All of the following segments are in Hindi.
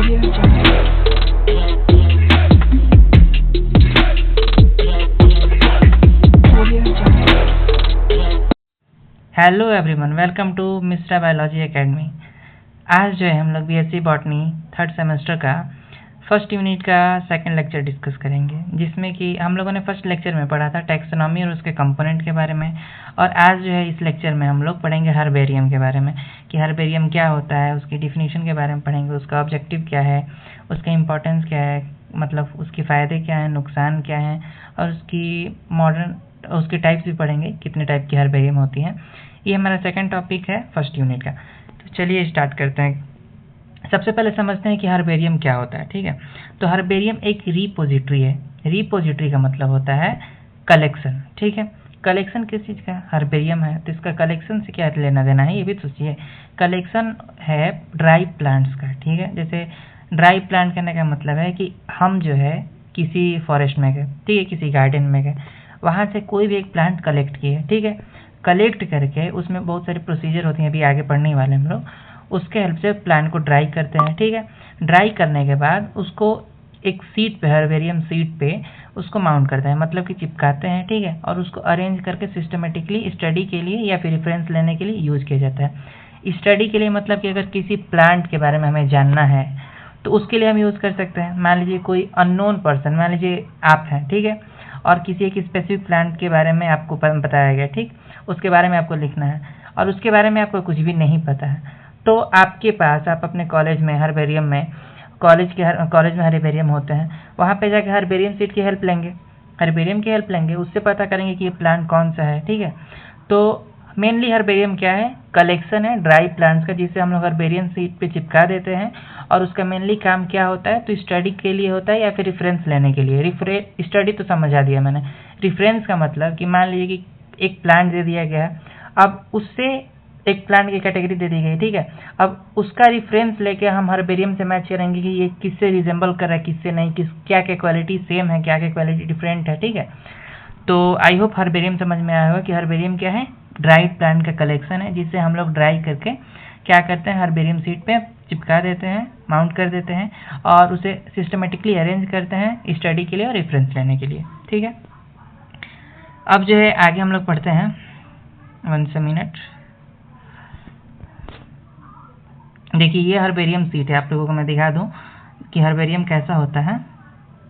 Hello everyone, welcome to mister biology academy. आज जो है हम लोग बीएससी बॉटनी थर्ड सेमेस्टर का फर्स्ट यूनिट का सेकंड लेक्चर डिस्कस करेंगे, जिसमें कि हम लोगों ने फर्स्ट लेक्चर में पढ़ा था टैक्सोनॉमी और उसके कंपोनेंट के बारे में। और आज जो है इस लेक्चर में हम लोग पढ़ेंगे हर्बेरियम के बारे में कि हर्बेरियम क्या होता है, उसकी डिफिनीशन के बारे में पढ़ेंगे, उसका ऑब्जेक्टिव क्या है, उसका इम्पोर्टेंस क्या है, मतलब उसके फ़ायदे क्या हैं, नुकसान क्या हैं, और उसकी टाइप्स भी पढ़ेंगे, कितने टाइप की हर्बेरियम होती हैं। ये हमारा सेकंड टॉपिक है फर्स्ट यूनिट का। तो चलिए स्टार्ट करते हैं। सबसे पहले समझते हैं कि हर्बेरियम क्या होता है। ठीक है, तो हर्बेरियम एक रिपोजिटरी है। रिपोजिटरी का मतलब होता है कलेक्शन। ठीक है, कलेक्शन किस चीज़ का? हर्बेरियम है, तो इसका कलेक्शन से क्या लेना देना है, ये भी सोचिए। कलेक्शन है ड्राई प्लांट्स का। ठीक है, जैसे ड्राई प्लांट कहने का मतलब है कि हम जो है किसी फॉरेस्ट में गए, ठीक है, किसी गार्डन में गए, वहाँ से कोई भी एक प्लांट कलेक्ट किए। ठीक है, कलेक्ट करके उसमें बहुत सारी प्रोसीजर होती हैं, अभी आगे पढ़ने वाले हम लोग, उसके हेल्प से प्लांट को ड्राई करते हैं। ठीक है, ड्राई करने के बाद उसको एक सीट पे, हर्बेरियम सीट पे उसको माउंट करते हैं, मतलब कि चिपकाते हैं। ठीक है, और उसको अरेंज करके सिस्टमेटिकली स्टडी के लिए या फिर रेफरेंस लेने के लिए यूज किया जाता है। स्टडी के लिए मतलब कि अगर किसी प्लांट के बारे में हमें जानना है तो उसके लिए हम यूज़ कर सकते हैं। मान लीजिए कोई अननोन पर्सन, मान लीजिए आप हैं, ठीक है, और किसी एक स्पेसिफिक प्लांट के बारे में आपको बताया गया, ठीक, उसके बारे में आपको लिखना है और उसके बारे में आपको कुछ भी नहीं पता है, तो आपके पास, आप अपने कॉलेज में हर्बेरियम में, कॉलेज में हर्बेरियम होते हैं, वहाँ पे जाकर हर्बेरियम सीट की हेल्प लेंगे, हर्बेरियम की हेल्प लेंगे, उससे पता करेंगे कि ये प्लांट कौन सा है। ठीक है, तो मेनली हर्बेरियम क्या है? कलेक्शन है ड्राई प्लांट्स का, जिसे हम लोग हर्बेरियम सीट पे चिपका देते हैं। और उसका मेनली काम क्या होता है? तो स्टडी के लिए होता है या फिर रेफरेंस लेने के लिए। स्टडी तो समझा दिया मैंने। रेफरेंस का मतलब कि मान लीजिए कि एक प्लांट दे दिया गया, अब उससे एक प्लांट की कैटेगरी दे दी गई, ठीक है, अब उसका रेफरेंस लेके हम हर्बेरियम से मैच करेंगे कि ये किससे रिजेंबल कर रहा है, किससे नहीं, क्या क्या क्वालिटी सेम है, क्या क्या क्वालिटी डिफरेंट है। ठीक है, तो आई होप हर्बेरियम समझ में आया होगा कि हर्बेरियम क्या है? ड्राइड प्लांट का कलेक्शन है, जिसे हम लोग ड्राई करके क्या करते हैं, हर्बेरियम सीट पे चिपका देते हैं, माउंट कर देते हैं और उसे सिस्टमेटिकली अरेंज करते हैं स्टडी के लिए और रेफरेंस लेने के लिए। ठीक है, अब जो है आगे हम लोग पढ़ते हैं। 1 मिनट, देखिए ये हर्बेरियम सीट है, आप लोगों को मैं दिखा दूं कि हर्बेरियम कैसा होता है।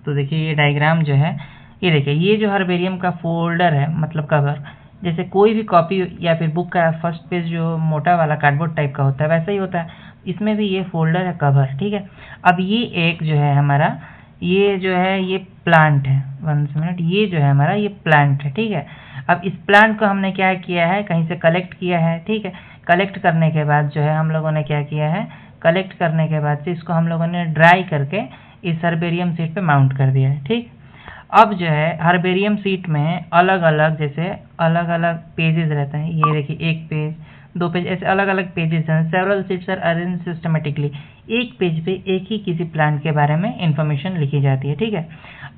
तो देखिए ये डायग्राम जो है, ये देखिए, ये जो हर्बेरियम का फोल्डर है, मतलब कवर, जैसे कोई भी कॉपी या फिर बुक का फर्स्ट पेज जो मोटा वाला कार्डबोर्ड टाइप का होता है, वैसा ही होता है, इसमें भी ये फोल्डर है, कवर। ठीक है, अब ये एक जो है हमारा, ये जो है ये प्लांट है। 1 मिनट, ये जो है हमारा ये प्लांट है। ठीक है, अब इस प्लांट को हमने क्या किया है, कहीं से कलेक्ट किया है। ठीक है, कलेक्ट करने के बाद जो है हम लोगों ने क्या किया है, कलेक्ट करने के बाद से इसको हम लोगों ने ड्राई करके इस हर्बेरियम सीट पे माउंट कर दिया है। ठीक, अब जो है हर्बेरियम सीट में अलग अलग, जैसे अलग अलग पेजेस रहते हैं, ये देखिए 1 पेज 2 पेज, ऐसे अलग अलग पेजेस हैं। Several sheets are arranged systematically, एक पेज पे एक ही किसी प्लांट के बारे में इंफॉर्मेशन लिखी जाती है। ठीक है,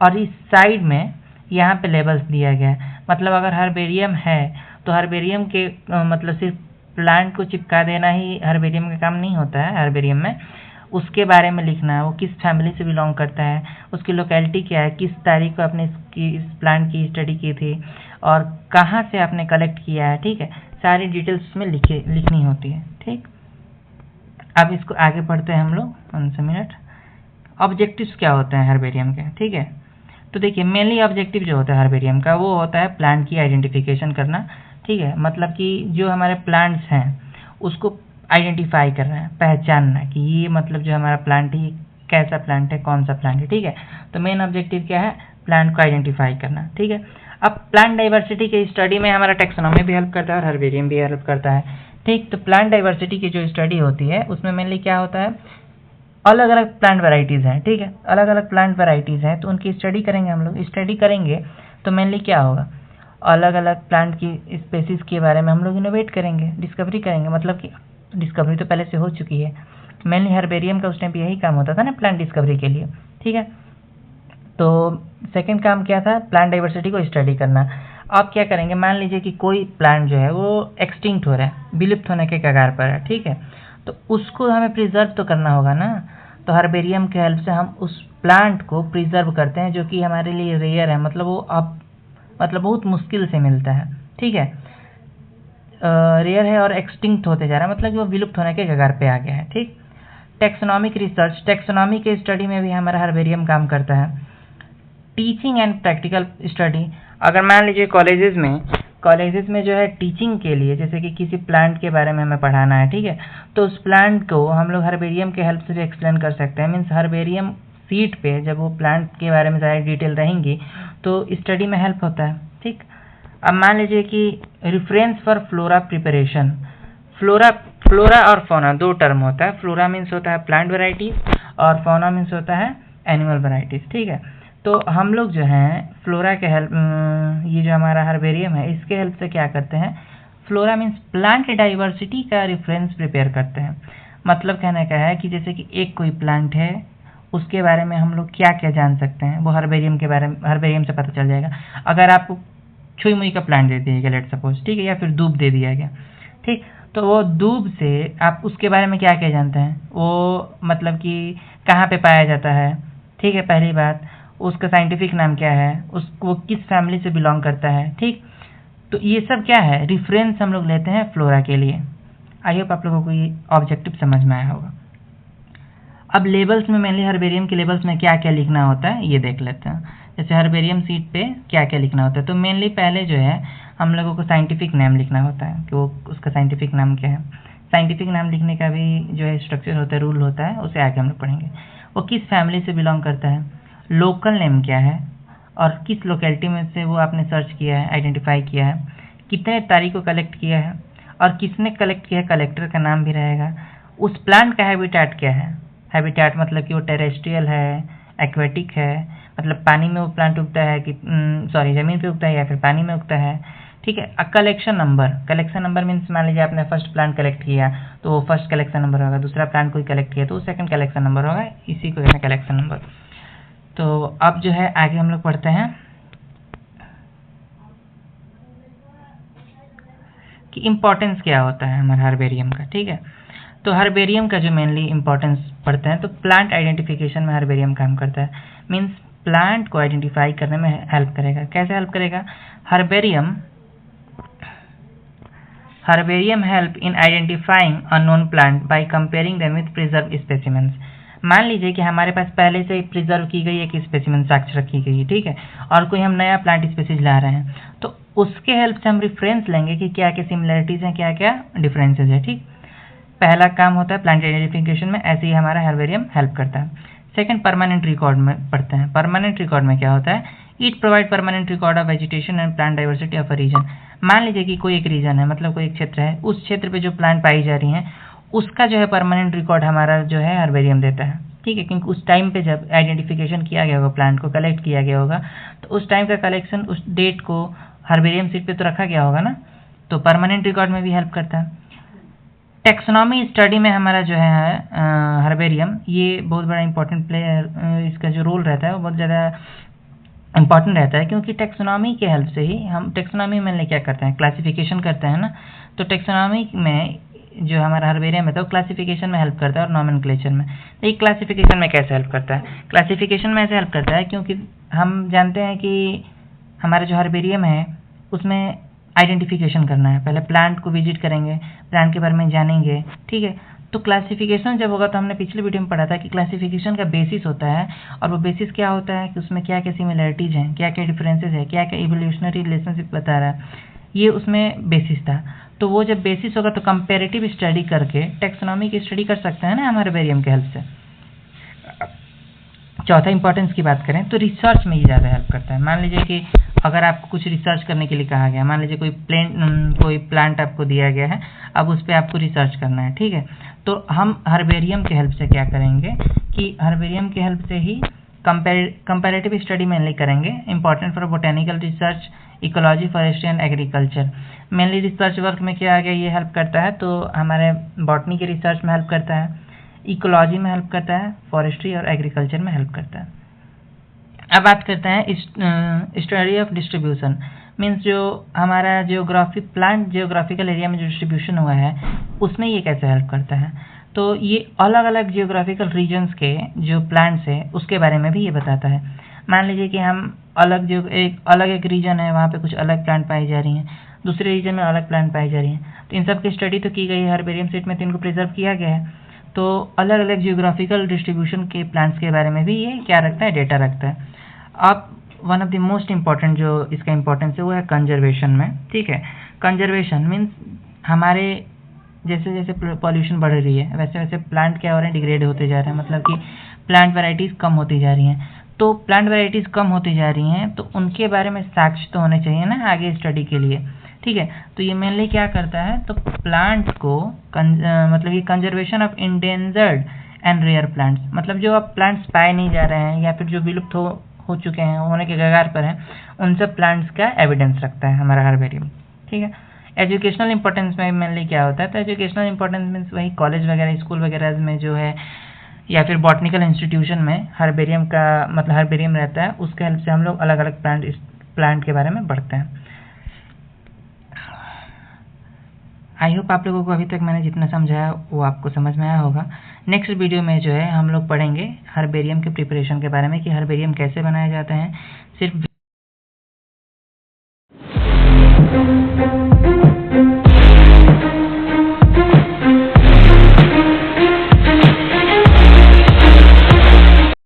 और इस साइड में यहाँ पे लेबल्स दिया गया है, मतलब अगर हर्बेरियम है तो हर्बेरियम के मतलब सिर्फ प्लांट को चिपका देना ही हर्बेरियम का काम नहीं होता है। हर्बेरियम में उसके बारे में लिखना है, वो किस फैमिली से बिलोंग करता है, उसकी लोकेलिटी क्या है, किस तारीख को आपने इस प्लांट की स्टडी की थी और कहाँ से आपने कलेक्ट किया है। ठीक है, सारी डिटेल्स उसमें लिखनी होती है। ठीक, अब इसको आगे पढ़ते हैं हम लोग। 1 मिनट, ऑब्जेक्टिव्स क्या होते हैं हर्बेरियम के? ठीक है, तो देखिए मेनली ऑब्जेक्टिव जो होता है हर्बेरियम का, वो होता है प्लांट की आइडेंटिफिकेशन करना। ठीक है, मतलब कि जो हमारे प्लांट्स हैं उसको आइडेंटिफाई करना है, पहचानना कि ये मतलब जो हमारा प्लांट है कैसा प्लांट है, कौन सा प्लांट है। ठीक है, तो मेन ऑब्जेक्टिव क्या है? प्लांट को आइडेंटिफाई करना। ठीक है, अब प्लांट डाइवर्सिटी के स्टडी में हमारा टैक्सोनॉमी भी हेल्प करता है और हर्बेरियम भी हेल्प करता है। ठीक, तो प्लांट डाइवर्सिटी की जो स्टडी होती है उसमें मेनली क्या होता है, अलग अलग प्लांट वेराइटीज़ हैं। ठीक है, अलग अलग प्लांट वेराइटीज़ हैं, तो उनकी स्टडी करेंगे हम लोग। स्टडी करेंगे तो मेनली क्या होगा, अलग अलग प्लांट की स्पेसीज़ के बारे में हम लोग इनोवेट करेंगे, डिस्कवरी करेंगे, मतलब कि डिस्कवरी तो पहले से हो चुकी है। मेनली हर्बेरियम का उस टाइम पे यही काम होता था ना, प्लांट डिस्कवरी के लिए। ठीक है, तो सेकंड काम क्या था, प्लांट डाइवर्सिटी को स्टडी करना। अब क्या करेंगे, मान लीजिए कि कोई प्लांट जो है वो एक्सटिंक्ट हो रहा है, विलुप्त होने के कगार पर है। ठीक है, तो उसको हमें प्रिजर्व तो करना होगा ना, तो तो हर्बेरियम के हेल्प से हम उस प्लांट को प्रिजर्व करते हैं, जो कि हमारे लिए रेयर है, मतलब वो अब मतलब बहुत मुश्किल से मिलता है, ठीक है। रेयर है और एक्सटिंक्ट होते जा रहा है, मतलब कि वो विलुप्त होने के कगार पे आ गया है, ठीक। टेक्सोनॉमिक रिसर्च, टेक्सोनॉमी के स्टडी में भी हमारा हर्बेरियम काम करता है। टीचिंग एंड प्रैक्टिकल स्टडी, अगर मान लीजिए कॉलेजेस में जो है टीचिंग के लिए, जैसे कि किसी प्लांट के बारे में हमें पढ़ाना है, ठीक है, तो उस प्लांट को हम लोग हर्बेरियम के हेल्प से भी एक्सप्लेन कर सकते हैं। मीन्स हर्बेरियम सीट पे जब वो प्लांट के बारे में ज़्यादा डिटेल रहेंगी तो स्टडी में हेल्प होता है, ठीक। अब मान लीजिए कि reference for flora preparation, flora और फौना दो टर्म होता है। फ्लोरा मीन्स होता है प्लांट वेराइटीज और फौना मीन्स होता है एनिमल वेराइटीज, ठीक है। तो हम लोग जो है फ्लोरा के हेल्प, ये जो हमारा हर्बेरियम है इसके हेल्प से क्या करते हैं, फ्लोरा मीन्स प्लांट डाइवर्सिटी का रेफरेंस प्रिपेयर करते हैं। मतलब कहने का है कि जैसे कि एक कोई प्लांट है, उसके बारे में हम लोग क्या क्या जान सकते हैं, वो हर्बेरियम से पता चल जाएगा। अगर आपको छुई मुई का प्लांट दे दिया गया, लेट सपोज, ठीक है, या फिर दूब दे दिया गया, ठीक, तो वो दूब से आप उसके बारे में क्या क्या जानते हैं, वो मतलब कि कहाँ पे पाया जाता है, ठीक है, पहली बात उसका साइंटिफिक नाम क्या है, वो किस फैमिली से बिलोंग करता है, ठीक। तो ये सब क्या है, रिफरेंस हम लोग लेते हैं फ्लोरा के लिए। आई होप आप लोगों को ये ऑब्जेक्टिव समझ में आया होगा। अब लेबल्स में मेनली हर्बेरियम के लेबल्स में क्या क्या लिखना होता है ये देख लेते हैं। जैसे हर्बेरियम सीट पे क्या क्या लिखना होता है, तो मेनली पहले जो है हम लोगों को साइंटिफिक नेम लिखना होता है कि वो उसका साइंटिफिक नाम क्या है। साइंटिफिक नाम लिखने का भी जो है स्ट्रक्चर होता है, रूल होता है, उसे आगे हम लोग पढ़ेंगे। वो किस फैमिली से बिलोंग करता है, लोकल नेम क्या है और किस लोकेलिटी में से वो आपने सर्च किया है, आइडेंटिफाई किया है, कितने तारीख को कलेक्ट किया है और किसने कलेक्ट किया है, कलेक्टर का नाम भी रहेगा। उस प्लांट का हैबिटेट क्या है, हैबिटेट मतलब कि वो टेरेस्ट्रियल है, एक्वेटिक है, मतलब पानी में वो प्लांट उगता है कि ज़मीन पे उगता है या फिर पानी में उगता है, ठीक है। कलेक्शन नंबर मीन्स मान लीजिए आपने फर्स्ट प्लांट कलेक्ट किया तो वो फर्स्ट कलेक्शन नंबर होगा, दूसरा प्लांट कोई कलेक्ट किया तो वो सेकंड कलेक्शन नंबर होगा, इसी को कहते हैं कलेक्शन नंबर। तो अब जो है आगे हम लोग पढ़ते हैं कि इम्पोर्टेंस क्या होता है हमारे हर्बेरियम का, ठीक है। तो हर्बेरियम का जो मेनली इम्पोर्टेंस पढ़ते हैं, तो प्लांट आइडेंटिफिकेशन में हर्बेरियम काम करता है। मीन्स प्लांट को आइडेंटिफाई करने में हेल्प करेगा। कैसे हेल्प करेगा, herbarium help in identifying unknown plant by comparing them with preserve specimens. मान लीजिए कि हमारे पास पहले से प्रिजर्व की गई एक स्पेसिमेन साक्ष्य रखी गई है, ठीक है, और कोई हम नया प्लांट स्पेसीज ला रहे हैं, तो उसके हेल्प से हम रेफरेंस लेंगे कि क्या क्या सिमिलरिटीज हैं, क्या क्या डिफरेंसेज है, ठीक। पहला काम होता है प्लांट आइडेंटिफिकेशन में, ऐसे ही हमारा हर्बेरियम हेल्प करता है। सेकंड, परमानेंट रिकॉर्ड में पढ़ते हैं। परमानेंट रिकॉर्ड में क्या होता है, it provide permanent record of vegetation and plant diversity of a region. मान लीजिए कि कोई एक रीजन है, मतलब कोई एक क्षेत्र है, उस क्षेत्र पे जो प्लांट पाई जा रही हैं उसका जो है परमानेंट रिकॉर्ड हमारा जो है हर्बेरियम देता है, ठीक है, क्योंकि उस टाइम पे जब आइडेंटिफिकेशन किया गया होगा, प्लांट को कलेक्ट किया गया होगा, तो उस टाइम का कलेक्शन, उस डेट को हर्बेरियम सीट पे तो रखा गया होगा ना, तो परमानेंट रिकॉर्ड में भी हेल्प करता है। टेक्सोनॉमी स्टडी में हमारा जो है हर्बेरियम, ये बहुत बड़ा इंपॉर्टेंट प्लेयर, इसका जो रोल रहता है वो बहुत ज़्यादा इंपॉर्टेंट रहता है, क्योंकि टेक्सोनॉमी के हेल्प से ही हम, टेक्सोनॉमी में क्या करते हैं, क्लासिफिकेशन करते हैं ना, तो टेक्सोनॉमी में जो हमारा हर्बेरियम है तो क्लासिफिकेशन में हेल्प करता है और नॉमेनक्लेचर में। तो ये क्लासिफिकेशन में कैसे हेल्प करता है, क्लासिफिकेशन में ऐसे हेल्प करता है क्योंकि हम जानते हैं कि हमारा जो हर्बेरियम है उसमें आइडेंटिफिकेशन करना है, पहले प्लांट को विजिट करेंगे, प्लांट के बारे में जानेंगे, ठीक है। तो क्लासिफिकेशन जब होगा, तो हमने पिछले वीडियो में पढ़ा था कि क्लासिफिकेशन का बेसिस होता है, और वो बेसिस क्या होता है कि उसमें क्या क्या सिमिलरिटीज हैं, क्या क्या डिफरेंसेस है, क्या क्या इवोल्यूशनरी रिलेशनशिप बता रहा है, ये उसमें बेसिस था। तो वो जब बेसिस होगा तो कंपेरेटिव स्टडी करके टेक्सोनॉमी की स्टडी कर सकते हैं ना हम हर्बेरियम के हेल्प से। चौथा इंपॉर्टेंस की बात करें तो रिसर्च में ये ज़्यादा हेल्प करता है। मान लीजिए कि अगर आपको कुछ रिसर्च करने के लिए कहा गया, मान लीजिए कोई प्लांट आपको दिया गया है, अब उस पर आपको रिसर्च करना है, ठीक है, तो हम हर्बेरियम के हेल्प से क्या करेंगे कि हर्बेरियम के हेल्प से ही कंपैरेटिव स्टडी मेनली करेंगे, important for botanical research, ecology, forestry and agriculture. Mainly research work में क्या आ गया, ये हेल्प करता है, तो हमारे बॉटनी के रिसर्च में हेल्प करता है, इकोलॉजी में हेल्प करता है, फॉरेस्ट्री और एग्रीकल्चर में हेल्प करता है। अब बात करते हैं स्टडी ऑफ डिस्ट्रीब्यूशन, मीन्स जो हमारा जियोग्राफिकल एरिया में जो डिस्ट्रीब्यूशन हुआ है उसमें ये कैसे हेल्प करता है। तो ये अलग अलग जियोग्राफिकल रीजन्स के जो प्लांट्स है उसके बारे में भी ये बताता है। मान लीजिए कि हम अलग एक रीजन है, वहाँ पे कुछ अलग प्लांट पाई जा रही हैं, दूसरे रीजन में अलग प्लांट पाई जा रही हैं, तो इन सब की स्टडी तो की गई है हर्बेरियम सीट में, तो इनको प्रिजर्व किया गया है। तो अलग अलग जियोग्राफिकल डिस्ट्रीब्यूशन के प्लांट्स के बारे में भी ये क्या रखता है, डेटा रखता है। अब one of the most important जो इसका इम्पोर्टेंस है वो है कंजर्वेशन में। ठीक है, कंजर्वेशन मीन्स हमारे जैसे जैसे पॉल्यूशन बढ़ रही है वैसे वैसे प्लांट क्या हो रहे हैं, डिग्रेड होते जा रहे हैं, मतलब कि प्लांट वैरायटीज़ कम होती जा रही हैं। तो प्लांट वैरायटीज़ कम होती जा रही हैं तो उनके बारे में साक्ष्य तो होने चाहिए ना आगे स्टडी के लिए। ठीक है, तो ये मेनली क्या करता है, तो प्लांट को मतलब ये conservation of endangered and rare plants, मतलब जो अब प्लांट्स पाए नहीं जा रहे हैं या फिर जो विलुप्त हो चुके हैं, होने के कगार पर हैं, उन सब प्लांट्स का एविडेंस रखता है हमारा हर्बेरियम। ठीक है, एजुकेशनल इंपॉर्टेंस में मेनली क्या होता है, तो एजुकेशनल इंपॉर्टेंस मीन्स वही कॉलेज वगैरह स्कूल वगैरह में जो है या फिर बॉटनिकल इंस्टीट्यूशन में हर्बेरियम का मतलब हर्बेरियम रहता है, उसके हेल्प से हम लोग अलग अलग प्लांट के बारे में पढ़ते हैं। आई होप आप लोगों को अभी तक मैंने जितना समझाया वो आपको समझ में आया होगा। नेक्स्ट वीडियो में जो है हम लोग पढ़ेंगे हर्बेरियम के प्रिपरेशन के बारे में कि हर्बेरियम कैसे बनाया जाता है। सिर्फ